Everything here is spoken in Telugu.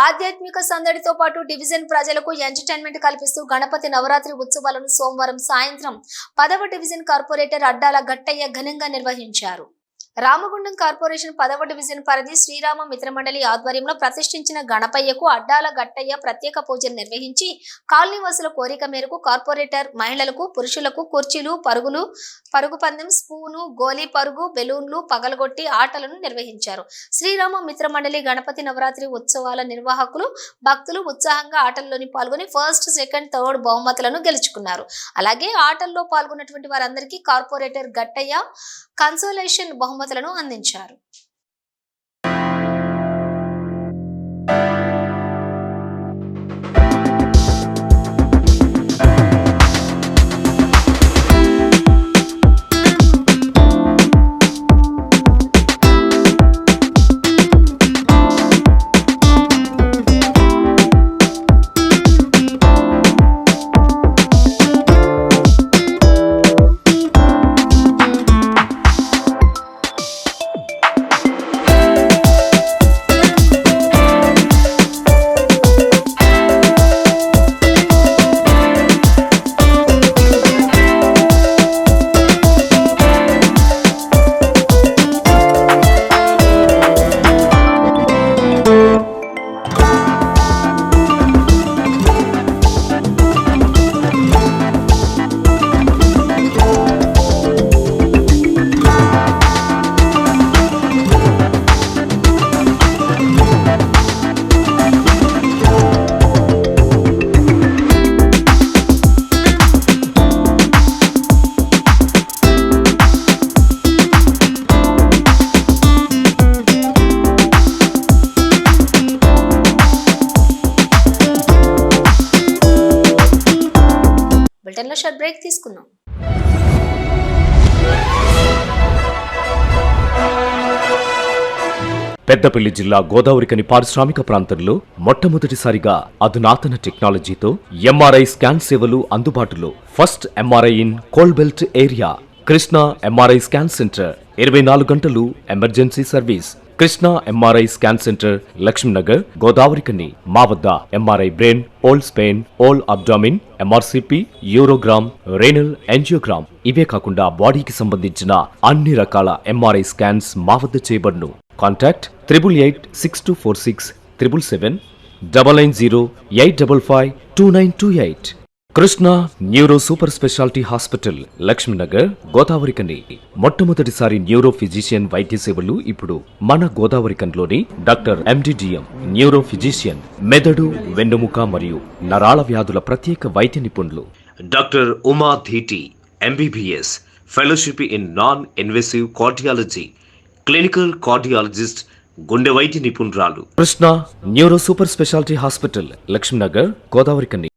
ఆధ్యాత్మిక సందడితో పాటు డివిజన్ ప్రజలకు ఎంటర్‌టైన్‌మెంట్ కల్పిస్తూ గణపతి నవరాత్రి ఉత్సవాలను సోమవారం సాయంత్రం 10వ డివిజన్ కార్పొరేటర్ అడ్డాల గట్టయ్య ఘనంగా నిర్వహించారు. రామగుండం కార్పొరేషన్ 10వ డివిజన్ పరిధి శ్రీరామ మిత్రమండలి ఆధ్వర్యంలో ప్రతిష్ఠించిన గణపయ్యకు అడ్డాల గట్టయ్య ప్రత్యేక పూజలు నిర్వహించి కాలనీవాసుల కోరిక మేరకు కార్పొరేటర్ మహిళలకు పురుషులకు కుర్చీలు పరుగు పందెం స్పూను గోలీ పరుగు బెలూన్లు పగలగొట్టి ఆటలను నిర్వహించారు. శ్రీరామ మిత్రమండలి గణపతి నవరాత్రి ఉత్సవాల నిర్వాహకులు భక్తులు ఉత్సాహంగా ఆటల్లోని పాల్గొని ఫస్ట్, సెకండ్, థర్డ్ బహుమతులను గెలుచుకున్నారు. అలాగే ఆటల్లో పాల్గొన్నటువంటి వారందరికీ కార్పొరేటర్ గట్టయ్య కన్సోలేషన్ బహుమతులను అందించారు. షార్ట్ బ్రేక్ తీసుకుందాం. పెద్దపల్లి జిల్లా గోదావరికని పారిశ్రామిక ప్రాంతంలో మొట్టమొదటిసారిగా అధునాతన టెక్నాలజీతో ఎంఆర్ఐ స్కాన్ సేవలు అందుబాటులో. First MRI in coal belt area. Krishna MRI scan centre 24 గంటలు emergency service. Krishna MRI scan centre, Lakshminagar, Godavarikhani. మా వద్ద MRI brain, whole spine, whole abdomen, MRCP, urogram, renal angiogram, ఇవే కాకుండా బాడీకి సంబంధించిన అన్ని రకాల ఎంఆర్ఐ స్కాన్స్ మా వద్ద చేయబడును. Contact 888646 777 99085552928. Krishna neuro super speciality hospital, Lakshminagar, Godavarikhani. మొట్టమొదటిసారి న్యూరో ఫిజిషియన్ వైద్య సేవలు ఇప్పుడు మన గోదావరికన్లోని డాక్టర్ ఎండిడిఎం న్యూరో ఫిజిషియన్, మెదడు, వెన్నుముక మరియు నరాల వ్యాధుల ప్రత్యేక వైద్య నిపుణులు. Doctor Uma Dheeti MBBS, fellowship in non invasive cardiology, clinical cardiologist, గుండె వైద్య నిపుణురాలు. Krishna neuro super speciality hospital, Lakshminagar, Godavarikhani.